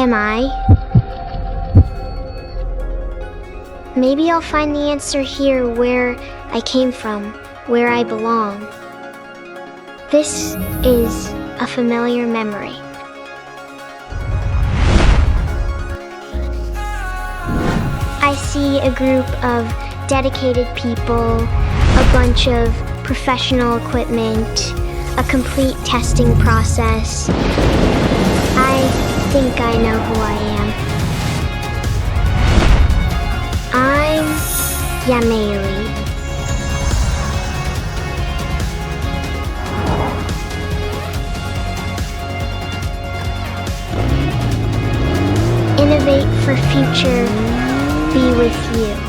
am I? Maybe I'll find the answer here, where I came from, where I belong. This is a familiar memory. I see a group of dedicated people, a bunch of professional equipment, a complete testing process. I think I know who I am. I'm Yameli. Innovate for future, be with you.